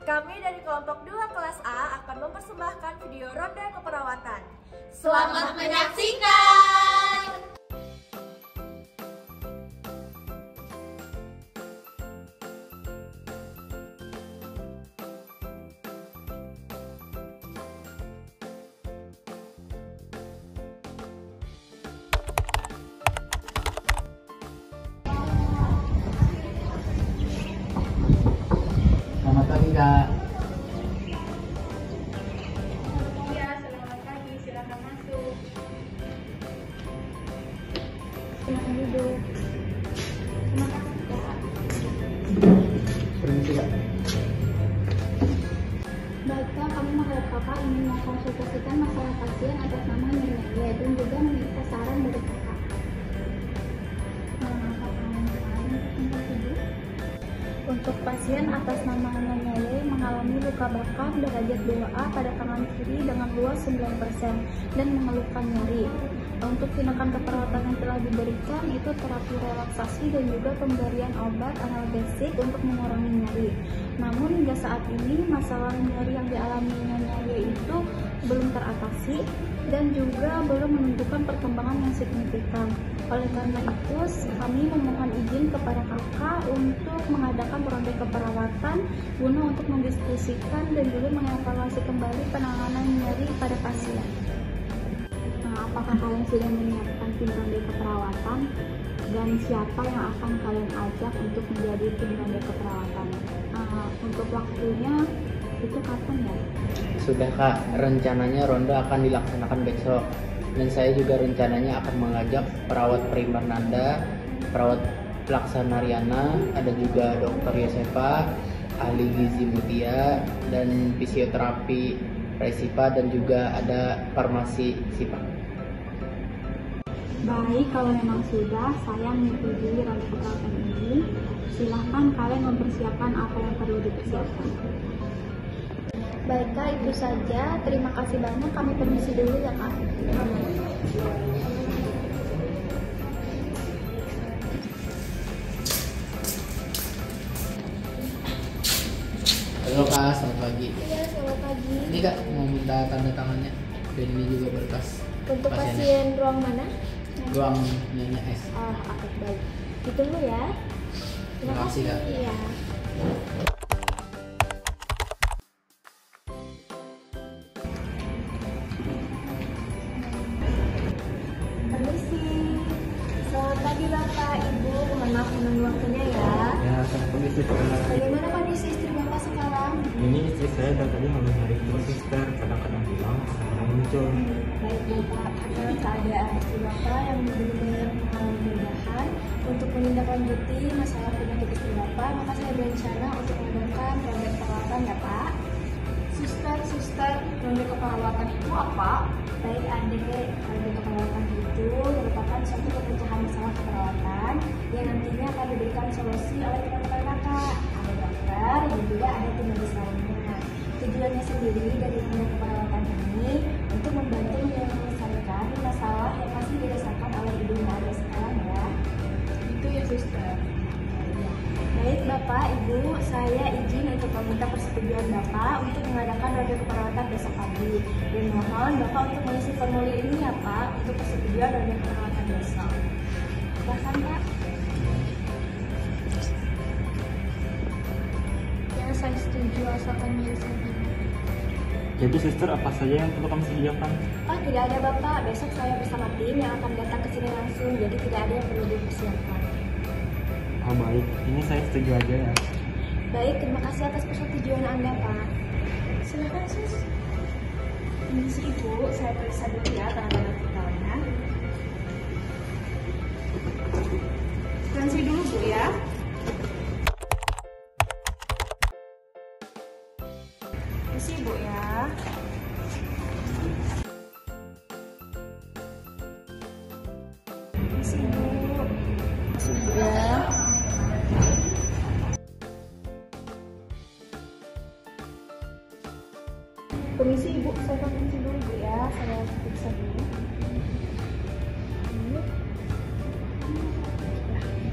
Kami dari kelompok 2 kelas A akan mempersembahkan video ronde keperawatan. Selamat menyaksikan! Selamat pagi, Kak. Iya, selamat pagi. Silakan masuk. Silakan duduk. Terima kasih, Kak. Permisi, Kak. Baik, Kak. Kami menghadap Kakak ingin mengkonsultasikan masalah pasien atas nama Nyonya dan juga meminta saran dari Kakak. Untuk pasien atas nama Nyonya Y mengalami luka bakar derajat 2A pada tangan kiri dengan luas 9% dan mengeluhkan nyeri. Untuk tindakan keperawatan yang telah diberikan itu terapi relaksasi dan juga pemberian obat analgesik untuk mengurangi nyeri. Namun hingga saat ini masalah nyeri yang dialami Nyonya Y itu belum teratasi dan juga belum menunjukkan perkembangan yang signifikan. Oleh karena itu, kami memohon izin kepada Kakak untuk mengadakan ronde keperawatan guna untuk mendiskusikan dan juga mengevaluasi kembali penanganan nyeri pada pasien. Apakah kalian sudah menyiapkan tim ronde keperawatan dan siapa yang akan kalian ajak untuk menjadi tim ronde keperawatan? Untuk waktunya itu kapan ya? Sudah, Kak. Rencananya ronde akan dilaksanakan besok. Dan saya juga rencananya akan mengajak perawat primer Nanda, perawat pelaksana Riana, ada juga dokter Yosefa, ahli gizi Mutia, dan fisioterapi Resipa, dan juga ada farmasi Sipa. Baik, kalau memang sudah, saya menyetujui ronde keperawatan ini. Silahkan kalian mempersiapkan apa yang perlu dipersiapkan. Baik, Kak, itu saja. Terima kasih banyak. Kami permisi dulu ya, Kak. Halo, Kak. Selamat pagi. Iya, selamat pagi. Ini, Kak, mau minta tanda tangannya. Dan ini juga berkas Untuk pasiennya. pasien ruang mana? Ruang Nyonya S. Oke, baik. Ditunggu ya. Terima kasih, Kak. Iya. Permisi. Selamat pagi Bapak, Ibu. Mohon maaf menunggu waktunya ya. Ya, selamat pagi suster. Bagaimana kondisi istri Bapak sekarang? Ini istri saya dari tadi mau nyari terus suster, kadang-kadang hilang, kadang muncul. Baik Bapak, karena keadaan istri Bapak yang benar-benar mengalami perubahan untuk menindaklanjuti masalah penyakit istri Bapak, maka saya berencana untuk mengadakan ronde keperawatan ya Pak. Suster, ronde keperawatan itu apa? Baik adik, ronde keperawatan itu merupakan suatu pemecahan masalah keperawatan yang nantinya akan diberikan solusi oleh teman-teman kakak, ada dokter dan juga ada tim medis lainnya. Tujuannya sendiri dari ronde keperawatan ini untuk membantu menyelesaikan masalah yang masih dirasakan oleh ibu ada sekarang ya. Itu ya, suster. Baik Bapak, Ibu, saya izin untuk meminta persetujuan Bapak untuk mengadakan ronde keperawatan besok pagi. Dan mohon Bapak untuk mengisi formulir ini ya Pak, untuk persetujuan ronde keperawatan besok. Silahkan Pak. Ya, saya setuju asalkan menyelesaikan. Jadi suster, apa saja yang perlu kami sediakan? Oh tidak ada Bapak, besok saya bersama tim yang akan datang ke sini langsung, jadi tidak ada yang perlu dipersiapkan. Oh baik, ini saya setuju aja ya. Baik, terima kasih atas persetujuan Anda Pak. Silakan, Sus. Ini sih Ibu, saya periksa dulu ya tanda-tanda vitalnya. Transfer dulu Bu ya. Permisi Bu ya. Permisi Bu. Sudah. Permisi Ibu, saya permisi dulu Bu ya, saya periksa dulu.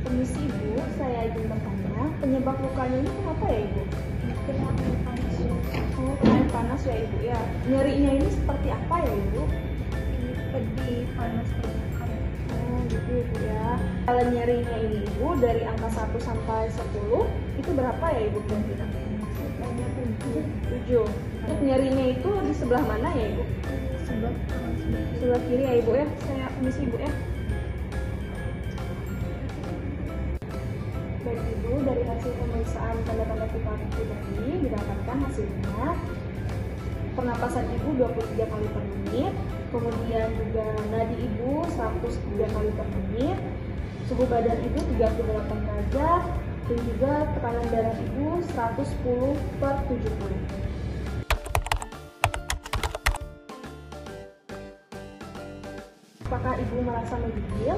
Permisi Ibu, saya izin bertanya, penyebab lukanya ini kenapa ya Ibu? Oh, kemarin panas ya ibu ya. Nyerinya ini seperti apa ya ibu? Pedih, panas, terbakar. Oh gitu ibu ya. Kalau nyerinya ini ibu dari angka 1 sampai 10 itu berapa ya ibu kira-kira? Banyak 7. Untuk nyerinya itu di sebelah mana ya ibu? sebab Sebelah kiri ya ibu ya. Saya permisi ibu ya. Baik ibu, dari hasil pemeriksaan tanda-tanda vital tadi didapatkan hasilnya pernapasan ibu 23 kali per menit, kemudian juga nadi ibu 103 kali per menit, suhu badan ibu 38 derajat, dan juga tekanan darah ibu 110/70. Apakah ibu merasa menggigil?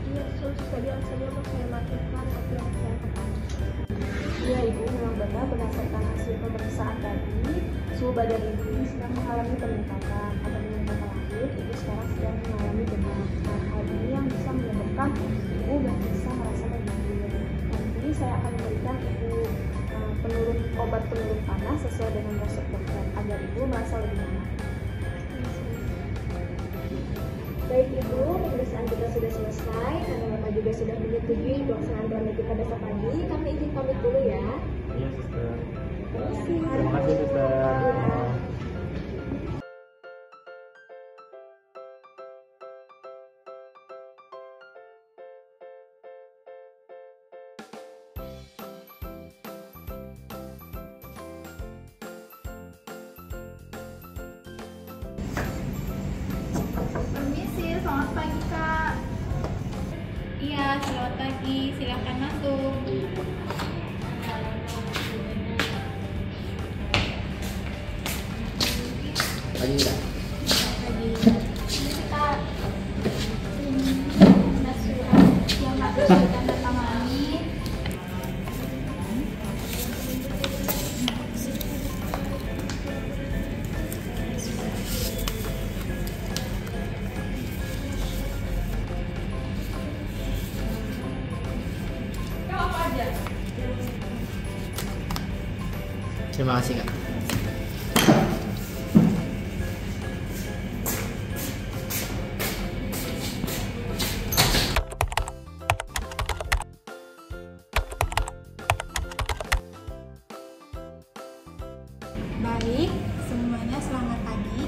Iya, tadi saya mau saya matikan tapi saya tekan. Iya ibu, memang benar berdasarkan hasil pemeriksaan tadi, suhu badan ibu ini sedang mengalami peningkatan. Apabila kata lain, ibu sekarang sedang mengalami demam. Nah, hal ini yang bisa menyebabkan ibu nggak bisa merasa menggigil. Nanti saya akan memberikan ibu obat penurun panas sesuai dengan resep dokter agar ibu merasa lebih nyaman. Baik ibu, pemeriksaan kita sudah selesai karena bapak juga sudah menyetujui pelaksanaan drama kita besok pagi. Kami izin pamit dulu ya. Iya, suster. Terima Terima kasih, suster. Permisi, selamat pagi Kak. Iya, selamat pagi. Silakan masuk. Pagi enggak? Kak, ini ada surat yang harus ditandatangani. Terima kasih kak. Baik, semuanya selamat pagi.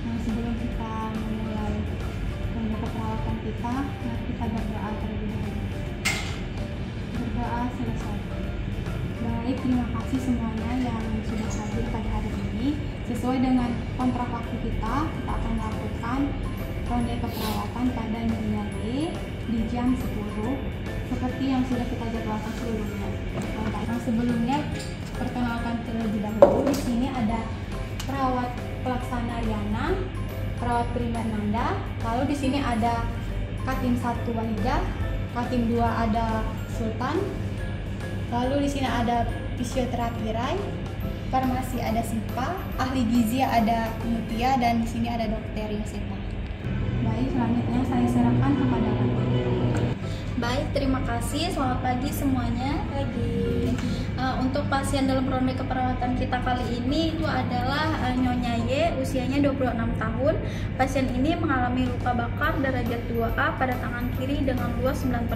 Nah, sebelum kita memulai perawatan kita, mari kita berdoa terlebih dahulu. Berdoa selesai. Baik, terima kasih semuanya yang sudah hadir pada hari ini. Sesuai dengan kontrak waktu kita akan melakukan ronde keperawatan pada Nyonya D di jam 10 seperti yang sudah kita jadwalkan sebelumnya. Yang sebelumnya perkenalkan terlebih dahulu. Di sini ada perawat pelaksana Riana, perawat primer Nanda, lalu di sini ada Katim 1 Walidah, Katim 2 ada Sultan, lalu di sini ada fisioterapi Rai, farmasi ada Sipa, ahli gizi ada Mutia, dan di sini ada dokter Yosefa. Baik, selanjutnya saya serahkan kepada Bapak. Baik, terima kasih. Selamat pagi semuanya. Pagi. Untuk pasien dalam ronde keperawatan kita kali ini itu adalah Nyonya Y, usianya 26 tahun. Pasien ini mengalami luka bakar derajat 2A pada tangan kiri dengan luas 9%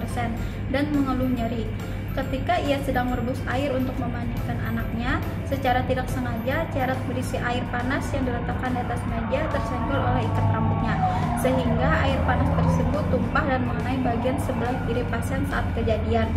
dan mengeluh nyeri. Ketika ia sedang merebus air untuk memandikan anaknya, secara tidak sengaja cairan berisi air panas yang diletakkan di atas meja tersenggol oleh ikat rambutnya, sehingga air panas tersebut tumpah dan mengenai bagian sebelah kiri pasien saat kejadian.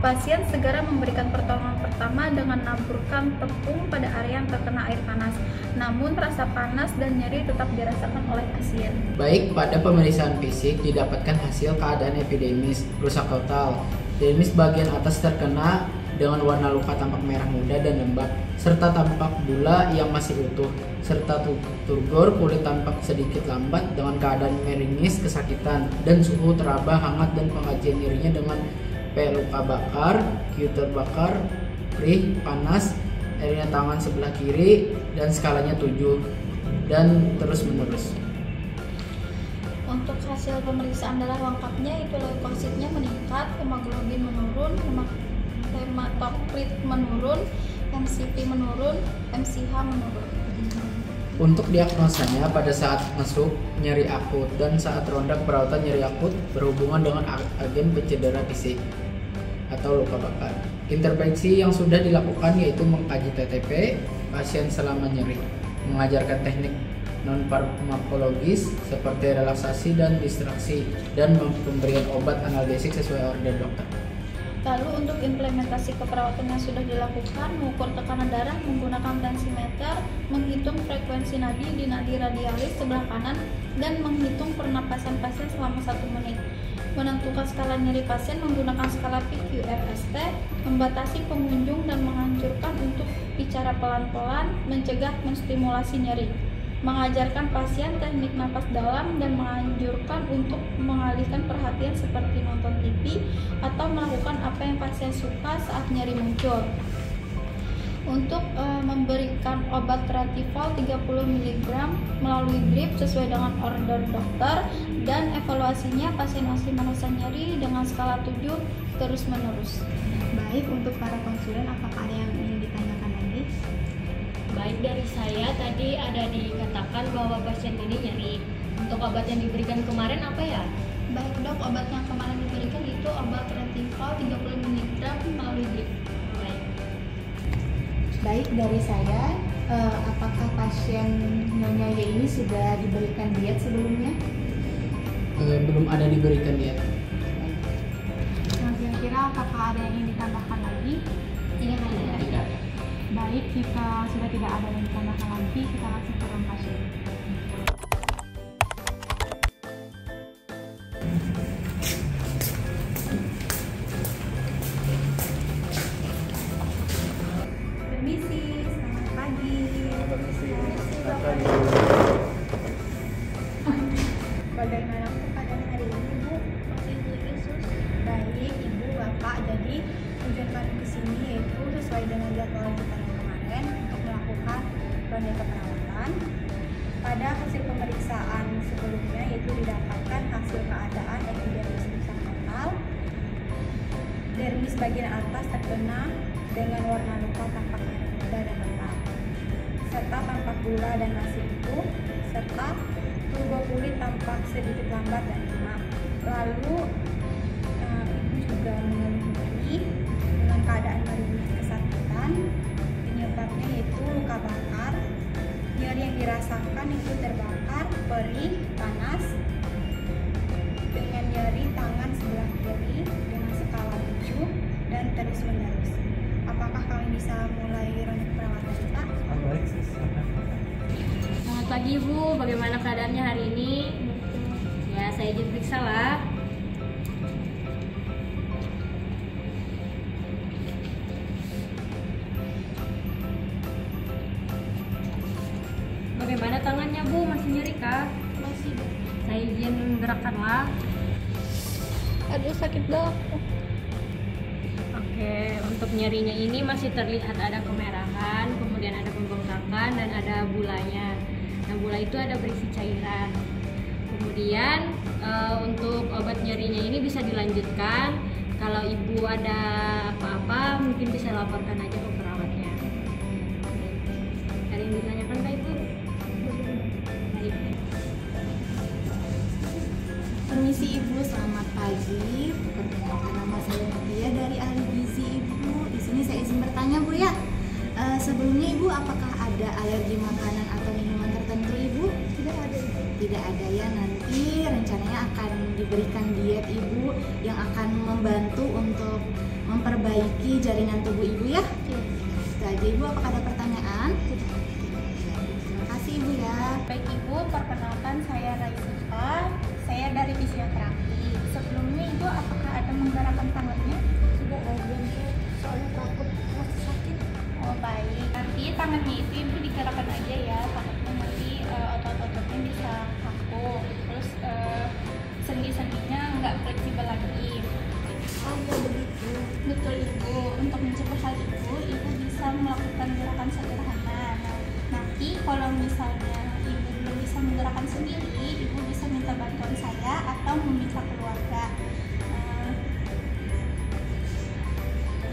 Pasien segera memberikan pertolongan pertama dengan menaburkan tepung pada area yang terkena air panas. Namun rasa panas dan nyeri tetap dirasakan oleh pasien. Baik, pada pemeriksaan fisik didapatkan hasil keadaan epidemis, rusak total. Epidemis bagian atas terkena dengan warna luka tampak merah muda dan lembab, serta tampak bula yang masih utuh, serta turgor, kulit tampak sedikit lambat dengan keadaan meringis, kesakitan, dan suhu teraba, hangat, dan pengajian nyerinya dengan luka bakar, Q terbakar, perih, panas, area tangan sebelah kiri, dan skalanya 7, dan terus menerus. Untuk hasil pemeriksaan darah lengkapnya itu leukositnya meningkat, hemoglobin menurun, hematokrit menurun, MCT menurun, MCH menurun. Untuk diagnosanya pada saat masuk nyeri akut dan saat ronda keperawatan nyeri akut berhubungan dengan agen pencedera fisik atau luka bakar. Intervensi yang sudah dilakukan yaitu mengkaji TTP pasien selama nyeri, mengajarkan teknik non-farmakologis seperti relaksasi dan distraksi, dan pemberian obat analgesik sesuai order dokter. Lalu untuk implementasi keperawatan yang sudah dilakukan, mengukur tekanan darah menggunakan tensimeter, menghitung frekuensi nadi di nadi radialis sebelah kanan, dan menghitung pernapasan pasien selama 1 menit. Menentukan skala nyeri pasien menggunakan skala PQRST, membatasi pengunjung dan menganjurkan untuk bicara pelan-pelan, mencegah menstimulasi nyeri. Mengajarkan pasien teknik napas dalam dan menganjurkan untuk mengalihkan perhatian seperti nonton TV atau melakukan apa yang pasien suka saat nyeri muncul. Untuk memberikan obat Tratifol 30 mg melalui drip sesuai dengan order dokter, dan evaluasinya pasien masih merasa nyeri dengan skala 7 terus menerus. Baik, untuk para konsulen apakah ada yang ingin ditanyakan lagi? Baik, dari saya tadi ada dikatakan bahwa pasien ini nyeri. Untuk obat yang diberikan kemarin apa ya? Baik dok, obat yang kemarin diberikan itu obat Tratifol 30 mg melalui drip. Baik, dari saya, apakah pasien Nyonya Y ini sudah diberikan diet sebelumnya? Belum ada diberikan diet. Nah, kira-kira apakah ada yang ingin ditambahkan lagi? Tidak ada. Tidak ada. Baik, jika sudah tidak ada yang ditambahkan lagi, kita langsung ke ruang pasien. Permisi, selamat pagi. Bagaimana keadaan hari ini, Bu? Masih Yesus. Baik, Ibu, Bapak. Jadi tujuan kami ke sini yaitu sesuai dengan jadwal kita yang kemarin untuk melakukan ronde keperawatan. Pada hasil pemeriksaan sebelumnya yaitu didapatkan hasil keadaan epidermis rusak total. Dermis bagian atas terkena dengan warna luka tampak merah muda dan letak, serta tampak gula dan nasi itu, serta turbo kulit tampak sedikit lambat dan lemah. Lalu ibu juga mengeluh nyeri dengan keadaan nyeri kesakitan. Penyebabnya yaitu luka bakar. Nyeri yang dirasakan itu terbakar, perih, panas, dengan nyeri tangan sebelah kiri dengan skala 7 dan terus menerus. Apakah kami bisa mulai ronde perawatan kita? Baik, silakan. Selamat pagi Bu, bagaimana keadaannya hari ini? Ya, saya izin periksa lah. Bagaimana tangannya Bu, masih nyeri kah? Masih. Saya izin gerakkan lah. Aduh, sakit dok. Oke, untuk nyerinya ini masih terlihat ada kemerahan, kemudian ada pembengkakan dan ada bulanya. Nah, bula itu ada berisi cairan. Kemudian untuk obat nyerinya ini bisa dilanjutkan. Kalau ibu ada apa-apa mungkin bisa laporkan aja ke perawatnya. Ada yang ditanyakan Kak Ibu? Baik. Permisi Ibu, selamat pagi. Perkenalkan, nama saya Nadia dari ahli gizi Ibu. Di sini saya izin bertanya Bu ya. Sebelumnya Ibu, apakah ada alergi makanan atau minuman tertentu Ibu? Tidak ada. Tidak ada ya. Nanti rencananya akan diberikan diet Ibu yang akan membantu untuk memperbaiki jaringan tubuh Ibu ya. Itu aja Ibu. Apakah ada pertanyaan? Terima kasih Ibu ya. Baik Ibu, perkenalkan saya Raisita. Saya dari fisioterapi. Sebelumnya Ibu, apakah ada menggerakkan tangannya? Tidak ada, soalnya takut masih sakit. Oh baik, nanti tangannya itu Ibu digerakkan aja ya, takutnya nanti otot-ototnya bisa kaku, terus sendi-sendinya nggak fleksibel lagi. Oh iya begitu. Betul Ibu, untuk mencegah hal itu, Ibu bisa melakukan gerakan sederhana. Nah, nanti kalau misalnya Ibu belum bisa menggerakkan sendiri, Ibu bisa minta bantuan saya atau meminta keluarga.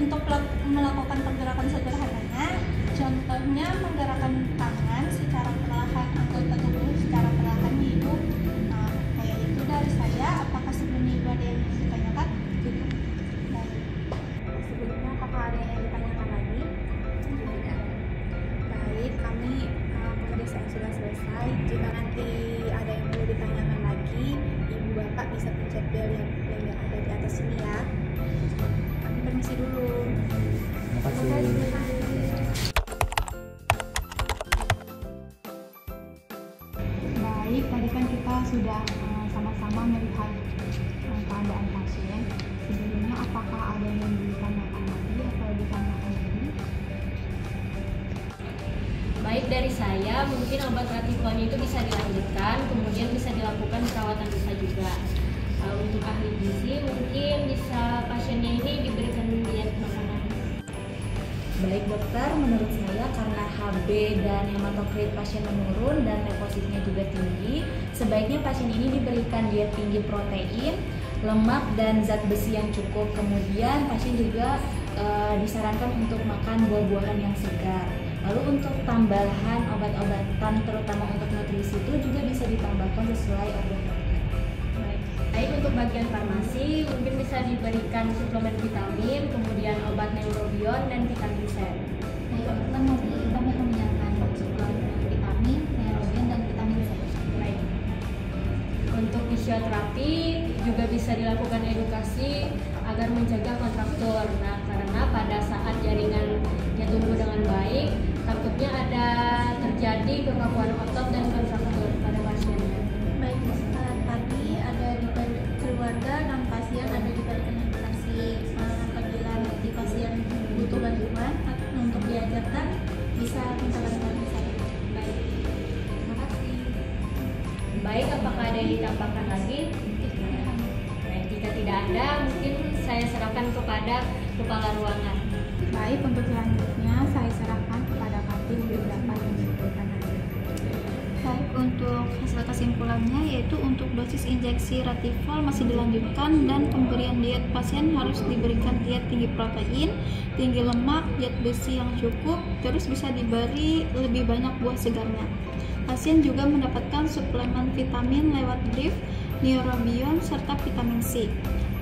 untuk melakukan pergerakan sederhananya, contohnya menggerakkan tangan secara perlahan, anggota tubuh secara perlahan gitu. Nah, kayak itu dari saya. Apakah sebelumnya itu ada yang ditanyakan? Gitu. Sebelumnya apakah ada yang ditanyakan lagi? Tidak. Baik, kami pemeriksaan sudah selesai. Jika nanti ada yang perlu ditanyakan lagi, Ibu Bapak bisa pencet bel yang ada di atas sini ya. Kami permisi dulu. Terima kasih. Baik, tadi kan kita sudah sama-sama melihat keadaan pasien. Sebelumnya apakah ada yang ditanyakan lagi atau ditanyakan lagi? Baik, dari saya mungkin obat ratifolnya itu bisa dilanjutkan, kemudian bisa dilakukan perawatan luka juga. Untuk ahli gizi mungkin bisa pasiennya ini diberikan diet makanan. Baik dokter, menurut saya karena HB dan hematokrit pasien menurun dan leukositnya juga tinggi, sebaiknya pasien ini diberikan diet tinggi protein, lemak, dan zat besi yang cukup. Kemudian pasien juga disarankan untuk makan buah-buahan yang segar. Lalu untuk tambahan obat-obatan terutama untuk nutrisi itu juga bisa ditambahkan sesuai organ dokter. Baik, untuk bagian farmasi mungkin bisa diberikan suplemen vitamin, kemudian obat neurobion dan vitamin C. Baik, teman-teman, nanti kita akan menyiapkan vitamin, neurobion, dan vitamin C. Baik. Untuk fisioterapi juga bisa dilakukan edukasi agar mencegah kontraktur. Nah, karena pada saat jaringannya tumbuh dengan baik, takutnya ada terjadi kekakuan otot dan kontraktur pada pasiennya. Baik, tadi ada di keluarga dan pasien ada diberikan edukasi. Apabila nanti pasien butuh bantuan untuk diajarkan, bisa minta bantuan saya. Baik. Terima kasih. Baik, apakah ada yang ditambahkan lagi? Baik, jika tidak ada, mungkin saya serahkan kepada kepala ruangan. Baik, untuk selanjutnya saya serahkan kepada Katin untuk dapat menyimpulkan hasil. Baik, untuk hasil kesimpulannya yaitu untuk dosis injeksi Ratifol masih dilanjutkan dan pemberian diet pasien harus diberikan diet tinggi protein, tinggi lemak, zat besi yang cukup, terus bisa diberi lebih banyak buah segarnya. Pasien juga mendapatkan suplemen vitamin lewat drip, neurobion, serta vitamin C.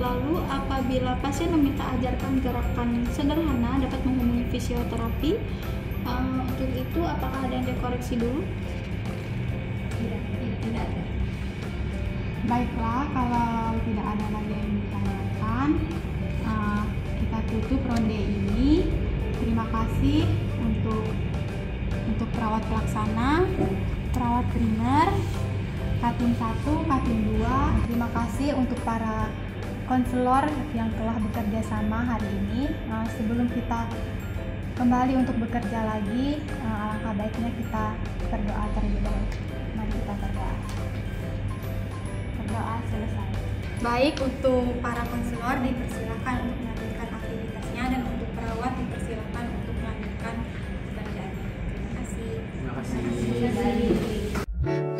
Lalu apabila pasien meminta ajarkan gerakan sederhana dapat menghubungi fisioterapi. Untuk itu apakah ada yang dikoreksi dulu? Tidak ada. Baiklah, kalau tidak ada lagi yang ditanyakan, kita tutup ronde ini. Terima kasih untuk perawat pelaksana, perawat primer, Katin 1, Katin 2. Terima kasih untuk para konselor yang telah bekerja sama hari ini. Sebelum kita kembali untuk bekerja lagi, alangkah baiknya kita berdoa terlebih dahulu. Mari kita berdoa. Berdoa selesai. Baik, untuk para konselor dipersilakan untuk melanjutkan aktivitasnya dan untuk perawat dipersilakan untuk melanjutkan pekerjaannya. Terima kasih. Terima kasih.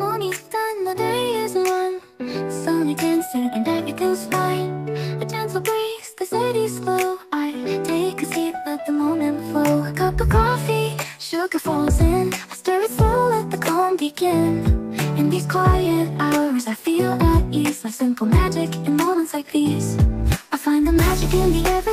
Morning sun, the day is one. Sun against it and everything's fine. A gentle breeze, the city's slow. I take a seat, let the moment flow. A cup of coffee, sugar falls in. I stir it slow, let the calm begin. In these quiet hours, I feel at ease. Like simple magic in moments like these. I find the magic in the everyday.